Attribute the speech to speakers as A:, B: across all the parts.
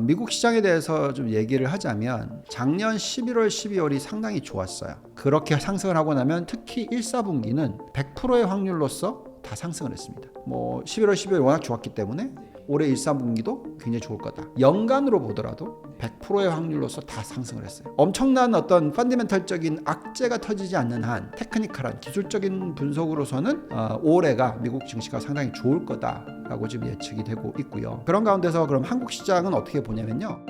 A: 미국 시장에 대해서 좀 얘기를 하자면 작년 11월, 12월이 상당히 좋았어요. 그렇게 상승을 하고 나면 특히 1, 4분기는 100%의 확률로서 다 상승을 했습니다. 11월, 12월이 워낙 좋았기 때문에 올해 1, 4분기도 굉장히 좋을 거다. 연간으로 보더라도 100%의 확률로서 다 상승을 했어요. 엄청난 어떤 펀더멘털적인 악재가 터지지 않는 한 테크니컬한 기술적인 분석으로서는 올해가 미국 증시가 상당히 좋을 거다라고 지금 예측이 되고 있고요. 그런 가운데서 그럼 한국 시장은 어떻게 보냐면요.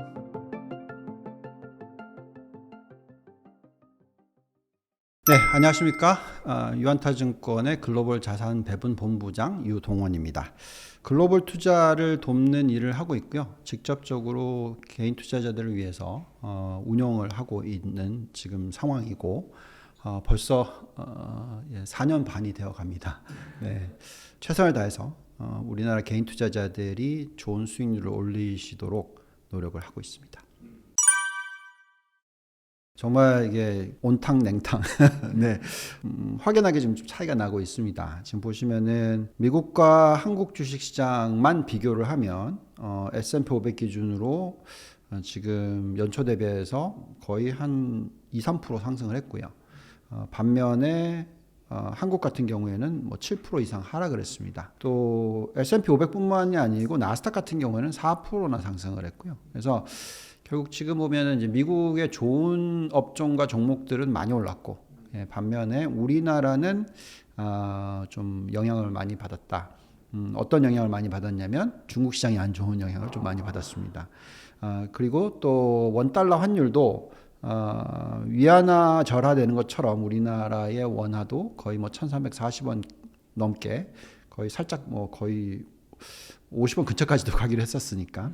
A: 네, 안녕하십니까. 유한타증권의 글로벌 자산 배분 본부장 유동원입니다. 글로벌 투자를 돕는 일을 하고 있고요. 직접적으로 개인 투자자들을 위해서 운영을 하고 있는 지금 상황이고 벌써 4년 반이 되어 갑니다. 네, 최선을 다해서 우리나라 개인 투자자들이 좋은 수익률을 올리시도록 노력을 하고 있습니다. 정말 이게 온탕 냉탕 네, 확연하게 지금 차이가 나고 있습니다. 지금 보시면은 미국과 한국 주식시장만 비교를 하면 S&P 500 기준으로 지금 연초 대비해서 거의 한 2, 3% 상승을 했고요. 반면에 한국 같은 경우에는 7% 이상 하락을 했습니다. 또 S&P 500뿐만이 아니고 나스닥 같은 경우에는 4%나 상승을 했고요. 그래서 결국 지금 보면은 이제 미국의 좋은 업종과 종목들은 많이 올랐고, 반면에 우리나라는 좀 영향을 많이 받았다. 어떤 영향을 많이 받았냐면 중국 시장이 안 좋은 영향을 좀 많이 받았습니다. 그리고 또 원달러 환율도 위안화 절하되는 것처럼 우리나라의 원화도 거의 1,340원 넘게 거의 살짝 거의 50원 근처까지도 가기로 했었으니까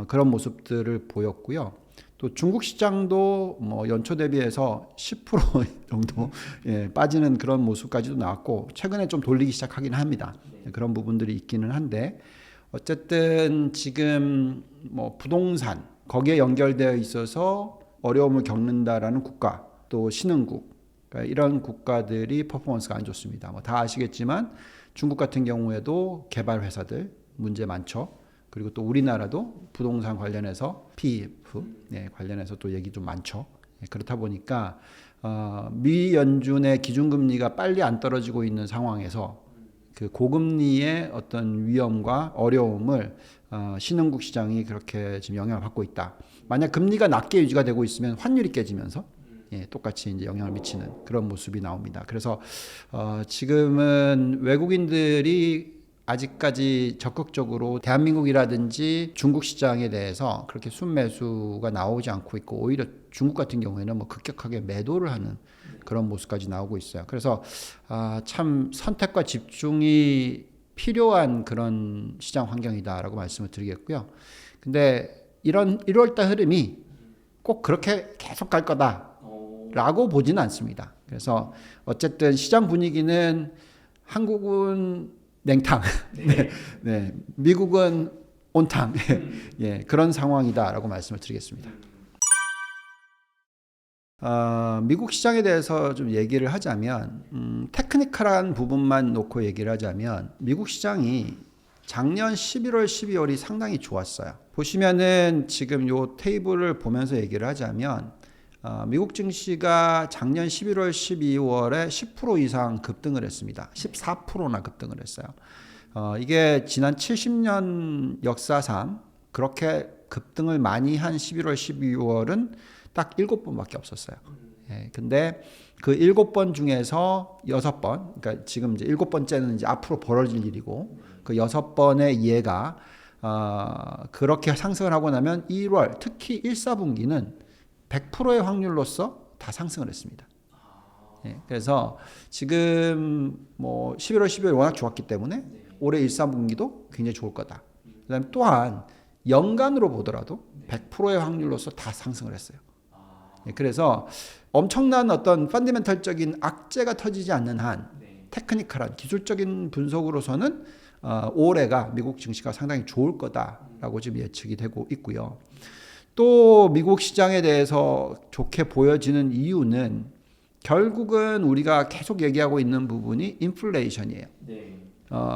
A: 그런 모습들을 보였고요. 또 중국 시장도 연초 대비해서 10% 정도 빠지는 그런 모습까지도 나왔고 최근에 좀 돌리기 시작하긴 합니다. 그런 부분들이 있기는 한데 어쨌든 지금 부동산 거기에 연결되어 있어서 어려움을 겪는다라는 국가 또 신흥국 그러니까 이런 국가들이 퍼포먼스가 안 좋습니다. 다 아시겠지만 중국 같은 경우에도 개발 회사들 문제 많죠. 그리고 또 우리나라도 부동산 관련해서 PF 관련해서 또 얘기 좀 많죠. 그렇다 보니까 미 연준의 기준금리가 빨리 안 떨어지고 있는 상황에서 그 고금리의 어떤 위험과 어려움을 신흥국 시장이 그렇게 지금 영향을 받고 있다. 만약 금리가 낮게 유지가 되고 있으면 환율이 깨지면서 똑같이 이제 영향을 미치는 그런 모습이 나옵니다. 그래서 지금은 외국인들이 아직까지 적극적으로 대한민국이라든지 중국 시장에 대해서 그렇게 순매수가 나오지 않고 있고 오히려 중국 같은 경우에는 급격하게 매도를 하는 그런 모습까지 나오고 있어요. 그래서 참 선택과 집중이 필요한 그런 시장 환경이다라고 말씀을 드리겠고요. 근데 이런 1월달 흐름이 꼭 그렇게 계속 갈 거다라고 보지는 않습니다. 그래서 어쨌든 시장 분위기는 한국은 냉탕, 미국은 온탕, 그런 상황이다라고 말씀을 드리겠습니다. 미국 시장에 대해서 좀 얘기를 하자면 테크니컬한 부분만 놓고 얘기를 하자면 미국 시장이 작년 11월, 12월이 상당히 좋았어요. 보시면은 지금 요 테이블을 보면서 얘기를 하자면 미국 증시가 작년 11월, 12월에 10% 이상 급등을 했습니다. 14%나 급등을 했어요. 이게 지난 70년 역사상 그렇게 급등을 많이 한 11월, 12월은 딱 7번밖에 없었어요. 근데 그 7번 중에서 6번, 그러니까 지금 이제 7번째는 이제 앞으로 벌어질 일이고 그 6번의 이해가 그렇게 상승을 하고 나면 1월, 특히 1, 4분기는 100%의 확률로서 다 상승을 했습니다. 그래서 지금 11월, 12월 워낙 좋았기 때문에 올해 1, 4분기도 굉장히 좋을 거다. 그다음에 또한 연간으로 보더라도 100%의 확률로서 다 상승을 했어요. 그래서 엄청난 어떤 펀더멘털적인 악재가 터지지 않는 한 테크니컬한 기술적인 분석으로서는 올해가 미국 증시가 상당히 좋을 거다라고 지금 예측이 되고 있고요. 또 미국 시장에 대해서 좋게 보여지는 이유는 결국은 우리가 계속 얘기하고 있는 부분이 인플레이션이에요.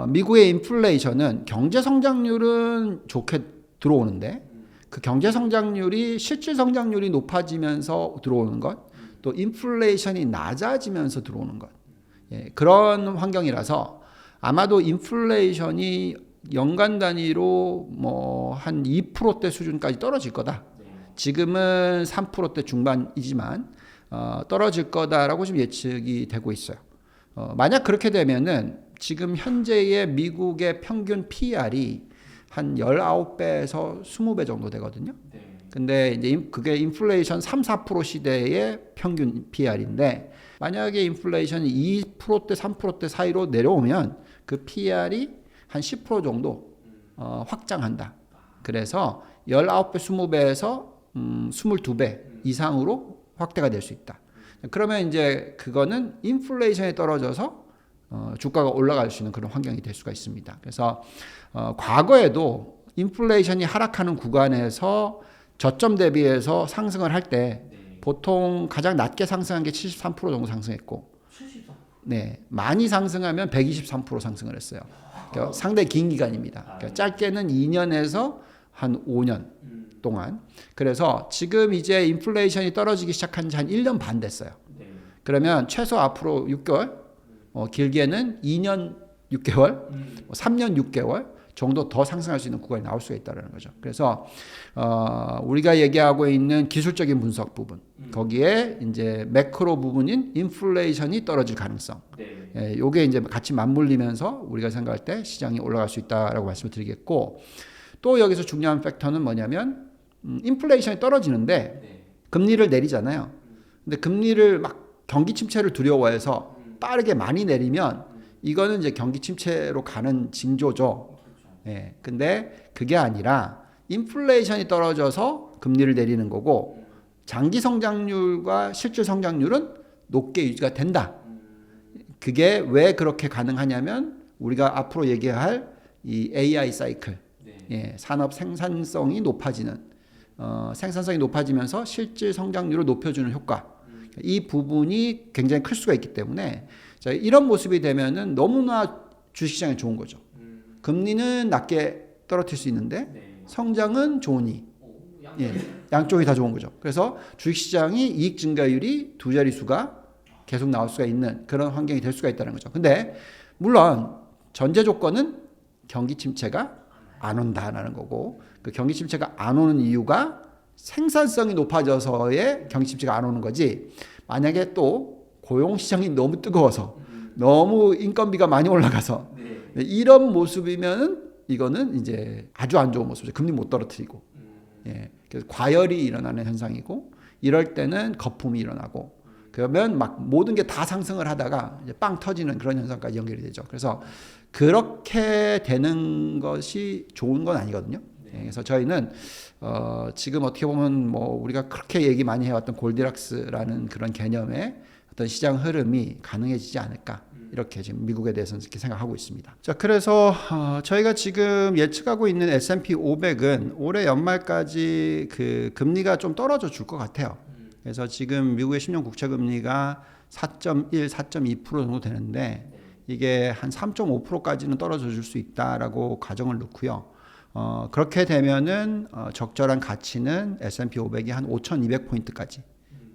A: 미국의 인플레이션은 경제 성장률은 좋게 들어오는데 그 경제 성장률이 실질 성장률이 높아지면서 들어오는 것, 또 인플레이션이 낮아지면서 들어오는 것. 예, 그런 환경이라서 아마도 인플레이션이 연간 단위로 뭐 한 2%대 수준까지 떨어질 거다. 지금은 3%대 중반이지만 떨어질 거다라고 좀 예측이 되고 있어요. 만약 그렇게 되면은 지금 현재의 미국의 평균 PER이 한 19배에서 20배 정도 되거든요. 근데 이제 그게 인플레이션 3, 4% 시대의 평균 PER인데 만약에 인플레이션이 2%대, 3%대 사이로 내려오면 그 PER이 한 10% 정도 확장한다. 그래서 19배, 20배에서 22배 이상으로 확대가 될 수 있다. 그러면 이제 그거는 인플레이션이 떨어져서 주가가 올라갈 수 있는 그런 환경이 될 수가 있습니다. 그래서 과거에도 인플레이션이 하락하는 구간에서 저점 대비해서 상승을 할 때 보통 가장 낮게 상승한 게 73% 정도 상승했고, 네, 많이 상승하면 123% 상승을 했어요. 그러니까 상당히 긴 기간입니다. 그러니까 짧게는 2년에서 한 5년 동안. 그래서 지금 이제 인플레이션이 떨어지기 시작한 지 한 1년 반 됐어요. 그러면 최소 앞으로 6개월, 길게는 2년 6개월, 3년 6개월 정도 더 상승할 수 있는 구간이 나올 수가 있다는 거죠. 그래서 우리가 얘기하고 있는 기술적인 분석 부분, 거기에 이제 매크로 부분인 인플레이션이 떨어질 가능성, 예, 요게 이제 같이 맞물리면서 우리가 생각할 때 시장이 올라갈 수 있다라고 말씀을 드리겠고, 또 여기서 중요한 팩터는 뭐냐면 인플레이션이 떨어지는데 금리를 내리잖아요. 근데 금리를 막 경기 침체를 두려워해서 빠르게 많이 내리면 이거는 이제 경기 침체로 가는 징조죠. 예. 근데 그게 아니라 인플레이션이 떨어져서 금리를 내리는 거고 장기 성장률과 실질 성장률은 높게 유지가 된다. 그게 왜 그렇게 가능하냐면 우리가 앞으로 얘기할 이 AI 사이클, 예, 산업 생산성이 높아지는 생산성이 높아지면서 실질 성장률을 높여주는 효과, 이 부분이 굉장히 클 수가 있기 때문에 자, 이런 모습이 되면은 너무나 주식시장에 좋은 거죠. 금리는 낮게 떨어뜨릴 수 있는데 성장은 좋으니, 예, 양쪽이 다 좋은 거죠. 그래서 주식시장이 이익 증가율이 두 자릿수가 계속 나올 수가 있는 그런 환경이 될 수가 있다는 거죠. 근데 물론 전제 조건은 경기 침체가 안 온다라는 거고, 그 경기 침체가 안 오는 이유가 생산성이 높아져서의 경기 침체가 안 오는 거지, 만약에 또 고용 시장이 너무 뜨거워서 너무 인건비가 많이 올라가서 이런 모습이면은 이거는 이제 아주 안 좋은 모습이죠. 금리 못 떨어뜨리고, 예, 그래서 과열이 일어나는 현상이고, 이럴 때는 거품이 일어나고, 그러면 막 모든 게 다 상승을 하다가 이제 빵 터지는 그런 현상까지 연결이 되죠. 그래서 그렇게 되는 것이 좋은 건 아니거든요. 예, 그래서 저희는 지금 어떻게 보면 뭐 우리가 그렇게 얘기 많이 해왔던 골디락스라는 그런 개념의 어떤 시장 흐름이 가능해지지 않을까, 이렇게 지금 미국에 대해서는 이렇게 생각하고 있습니다. 자, 그래서 저희가 지금 예측하고 있는 S&P 500은 올해 연말까지 그 금리가 좀 떨어져 줄 것 같아요. 그래서 지금 미국의 10년 국채 금리가 4.1, 4.2% 정도 되는데 이게 한 3.5%까지는 떨어져 줄 수 있다라고 가정을 넣고요. 그렇게 되면은 적절한 가치는 S&P 500이 한 5,200포인트까지.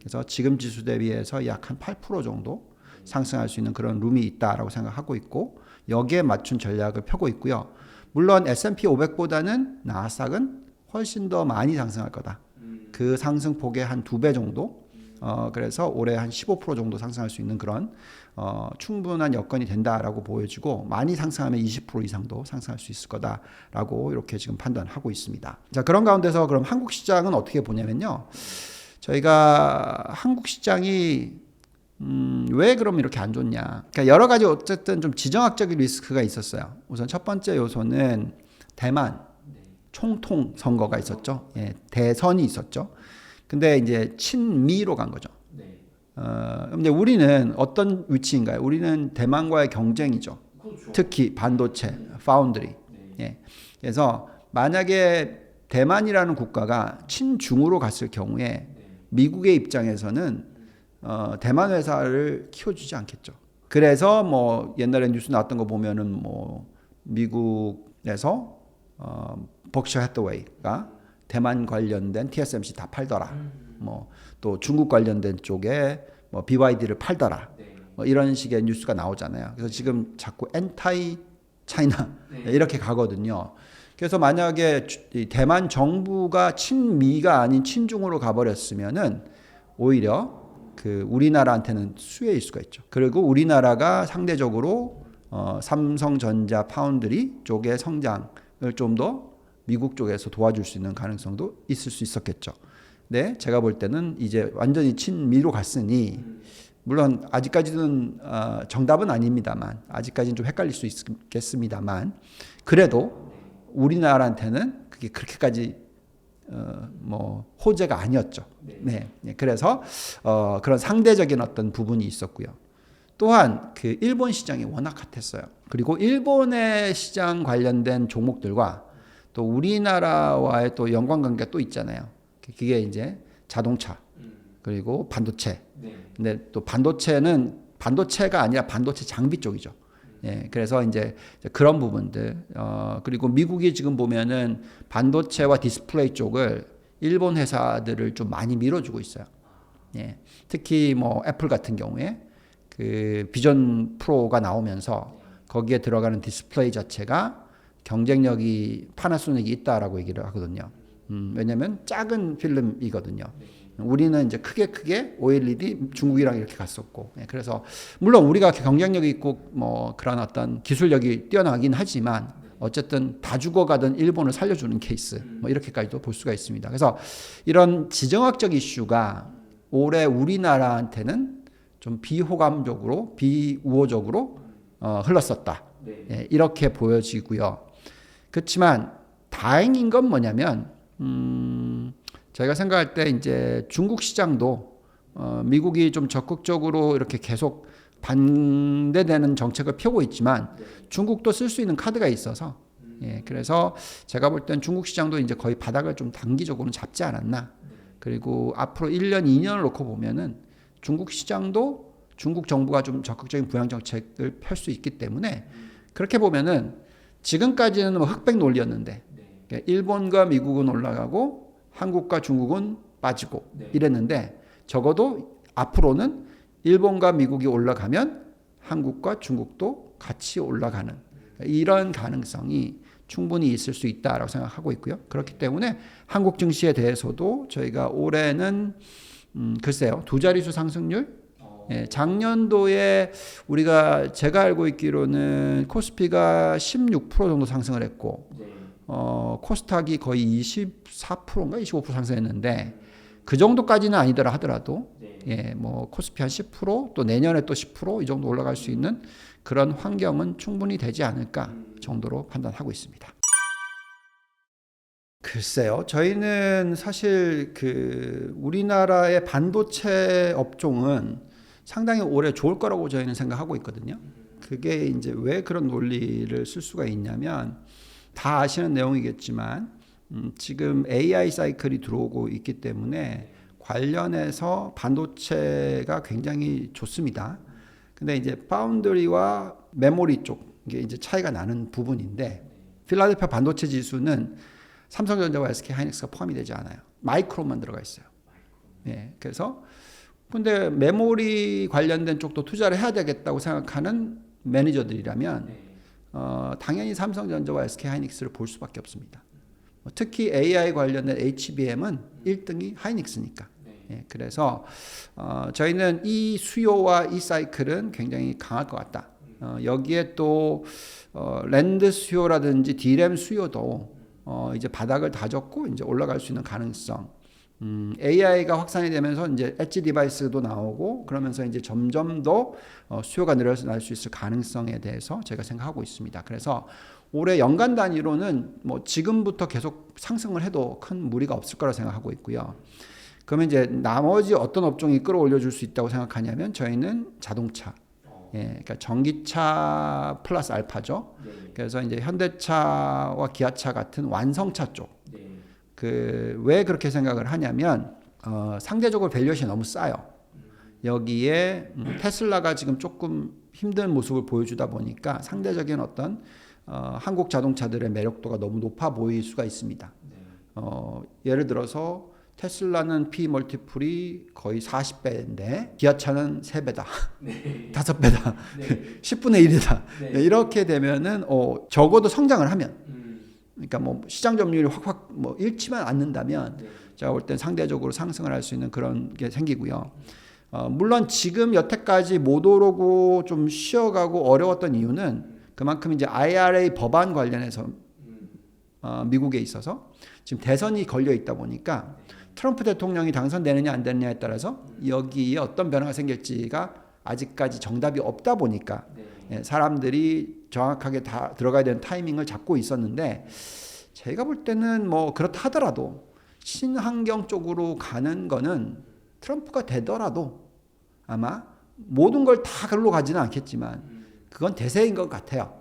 A: 그래서 지금 지수 대비해서 약 한 8% 정도 상승할 수 있는 그런 룸이 있다라고 생각하고 있고, 여기에 맞춘 전략을 펴고 있고요. 물론 S&P 500보다는 나스닥은 훨씬 더 많이 상승할 거다. 그 상승폭의 한 2배 정도. 그래서 올해 한 15% 정도 상승할 수 있는 그런 충분한 여건이 된다라고 보여지고, 많이 상승하면 20% 이상도 상승할 수 있을 거다라고 이렇게 지금 판단하고 있습니다. 자, 그런 가운데서 그럼 한국 시장은 어떻게 보냐면요. 저희가 한국 시장이 왜 그럼 이렇게 안 좋냐. 그러니까 여러 가지 어쨌든 좀 지정학적인 리스크가 있었어요. 우선 첫 번째 요소는 대만 총통 선거가 있었죠. 예, 대선이 있었죠. 근데 이제 친미로 간 거죠. 근데 우리는 어떤 위치인가요? 우리는 대만과의 경쟁이죠. 그렇죠. 특히 반도체, 파운드리. 예. 그래서 만약에 대만이라는 국가가 친중으로 갔을 경우에 미국의 입장에서는 대만 회사를 키워주지 않겠죠. 그래서 뭐 옛날에 뉴스 나왔던 거 보면은 뭐 미국에서 버크셔 해서웨이가 대만 관련된 TSMC 다 팔더라. 뭐 또 중국 관련된 쪽에 뭐 BYD를 팔더라. 뭐 이런 식의 뉴스가 나오잖아요. 그래서 지금 자꾸 엔타이 차이나 이렇게 가거든요. 그래서 만약에 대만 정부가 친미가 아닌 친중으로 가버렸으면은 오히려 그 우리나라한테는 수혜일 수가 있죠. 그리고 우리나라가 상대적으로 삼성전자 파운드리 쪽의 성장을 좀 더 미국 쪽에서 도와줄 수 있는 가능성도 있을 수 있었겠죠. 네, 제가 볼 때는 이제 완전히 친미로 갔으니 물론 아직까지는 정답은 아닙니다만 아직까지는 좀 헷갈릴 수 있겠습니다만 그래도 우리나라한테는 그게 그렇게까지 뭐 호재가 아니었죠. 네, 그래서 그런 상대적인 어떤 부분이 있었고요. 또한 그 일본 시장이 워낙 핫했어요. 그리고 일본의 시장 관련된 종목들과 또 우리나라와의 또 연관관계가 또 있잖아요. 그게 이제 자동차 그리고 반도체. 근데 또 반도체는 반도체가 아니라 반도체 장비 쪽이죠. 예, 그래서 이제 그런 부분들 그리고 미국이 지금 보면은 반도체와 디스플레이 쪽을 일본 회사들을 좀 많이 밀어주고 있어요. 예, 특히 뭐 애플 같은 경우에 그 비전 프로가 나오면서 거기에 들어가는 디스플레이 자체가 경쟁력이 파나소닉이 있다라고 얘기를 하거든요. 왜냐하면 작은 필름이거든요. 우리는 이제 크게 OLED 중국이랑 이렇게 갔었고, 그래서 물론 우리가 경쟁력이 있고 뭐 그런 어떤 기술력이 뛰어나긴 하지만 어쨌든 다 죽어가던 일본을 살려주는 케이스, 뭐 이렇게까지도 볼 수가 있습니다. 그래서 이런 지정학적 이슈가 올해 우리나라한테는 좀 비호감적으로, 비우호적으로 흘렀었다. 예, 이렇게 보여지고요. 그렇지만 다행인 건 뭐냐면 저희가 생각할 때 이제 중국 시장도 미국이 좀 적극적으로 이렇게 계속 반대되는 정책을 펴고 있지만 중국도 쓸 수 있는 카드가 있어서 예, 그래서 제가 볼 땐 중국 시장도 이제 거의 바닥을 좀 단기적으로는 잡지 않았나. 그리고 앞으로 1년, 2년을 놓고 보면은 중국 시장도 중국 정부가 좀 적극적인 부양 정책을 펼 수 있기 때문에 그렇게 보면은 지금까지는 뭐 흑백 논리였는데 일본과 미국은 올라가고 한국과 중국은 빠지고 이랬는데 적어도 앞으로는 일본과 미국이 올라가면 한국과 중국도 같이 올라가는 이런 가능성이 충분히 있을 수 있다라고 생각하고 있고요. 그렇기 때문에 한국 증시에 대해서도 저희가 올해는 글쎄요, 두 자릿수 상승률. 예, 작년도에 제가 알고 있기로는 코스피가 16% 정도 상승을 했고, 코스닥이 거의 24%인가 25% 상승했는데, 그 정도까지는 아니더라 하더라도, 예, 뭐 코스피 한 10%, 또 내년에 또 10% 이 정도 올라갈 수 있는 그런 환경은 충분히 되지 않을까 정도로 판단하고 있습니다. 글쎄요, 저희는 사실 우리나라의 반도체 업종은 상당히 올해 좋을 거라고 저희는 생각하고 있거든요. 그게 이제 왜 그런 논리를 쓸 수가 있냐면 다 아시는 내용이겠지만 지금 AI 사이클이 들어오고 있기 때문에 관련해서 반도체가 굉장히 좋습니다. 근데 이제 파운드리와 메모리 쪽 이게 이제 차이가 나는 부분인데 필라델피아 반도체 지수는 삼성전자와 SK 하이닉스가 포함이 되지 않아요. 마이크론만 들어가 있어요. 예, 그래서 근데 메모리 관련된 쪽도 투자를 해야 되겠다고 생각하는 매니저들이라면 당연히 삼성전자와 SK 하이닉스를 볼 수밖에 없습니다. 특히 AI 관련된 HBM은 1등이 하이닉스니까. 예, 그래서 저희는 이 수요와 이 사이클은 굉장히 강할 것 같다. 여기에 또 랜드 수요라든지 D램 수요도 이제 바닥을 다졌고 이제 올라갈 수 있는 가능성. AI가 확산이 되면서 이제 엣지 디바이스도 나오고 그러면서 이제 점점 더 수요가 늘어날 수 있을 가능성에 대해서 제가 생각하고 있습니다. 그래서 올해 연간 단위로는 뭐 지금부터 계속 상승을 해도 큰 무리가 없을 거라 생각하고 있고요. 그러면 이제 나머지 어떤 업종이 끌어올려 줄 수 있다고 생각하냐면 저희는 자동차. 예, 그러니까 전기차 플러스 알파죠. 그래서 이제 현대차와 기아차 같은 완성차 쪽. 왜 그렇게 생각을 하냐면 상대적으로 밸류에이션이 너무 싸요. 여기에 테슬라가 지금 조금 힘든 모습을 보여주다 보니까 상대적인 어떤 한국 자동차들의 매력도가 너무 높아 보일 수가 있습니다. 예를 들어서 테슬라는 P 멀티플이 거의 40배인데 기아차는 3배다,
B: 네.
A: 5배다,
B: 네.
A: 10분의 1이다.
B: 네.
A: 이렇게 되면은 적어도 성장을 하면,
B: 음.
A: 그러니까 뭐 시장 점유율이 확확 뭐 잃지만 않는다면
B: 네.
A: 제가 볼 땐 상대적으로 상승을 할 수 있는 그런 게 생기고요. 물론 지금 여태까지 못 오르고 좀 쉬어가고 어려웠던 이유는 그만큼 이제 IRA 법안 관련해서 미국에 있어서 지금 대선이 걸려 있다 보니까 트럼프 대통령이 당선되느냐 안 되느냐에 따라서 여기에 어떤 변화가 생길지가 아직까지 정답이 없다 보니까
B: 네.
A: 사람들이 정확하게 다 들어가야 되는 타이밍을 잡고 있었는데, 제가 볼 때는 뭐 그렇다 하더라도 친환경 쪽으로 가는 거는 트럼프가 되더라도 아마 모든 걸 다 그걸로 가지는 않겠지만 그건 대세인 것 같아요.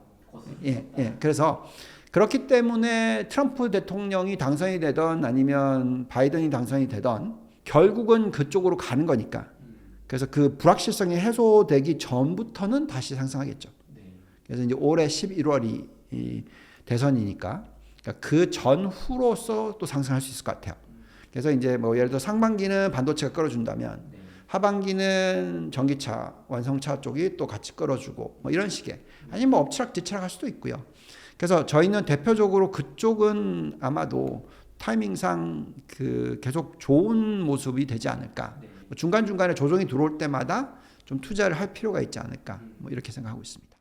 A: 그래서 그렇기 때문에 트럼프 대통령이 당선이 되던 아니면 바이든이 당선이 되던 결국은 그쪽으로 가는 거니까, 그래서 그 불확실성이 해소되기 전부터는 다시 상승하겠죠. 그래서 이제 올해 11월이 대선이니까 그 전후로서 또 상승할 수 있을 것 같아요. 그래서 이제 뭐 예를 들어 상반기는 반도체가 끌어준다면 하반기는 전기차, 완성차 쪽이 또 같이 끌어주고 뭐 이런 식의, 아니면 뭐 엎치락뒤치락 할 수도 있고요. 그래서 저희는 대표적으로 그쪽은 아마도 타이밍상 계속 좋은 모습이 되지 않을까. 중간중간에 조정이 들어올 때마다 좀 투자를 할 필요가 있지 않을까. 뭐 이렇게 생각하고 있습니다.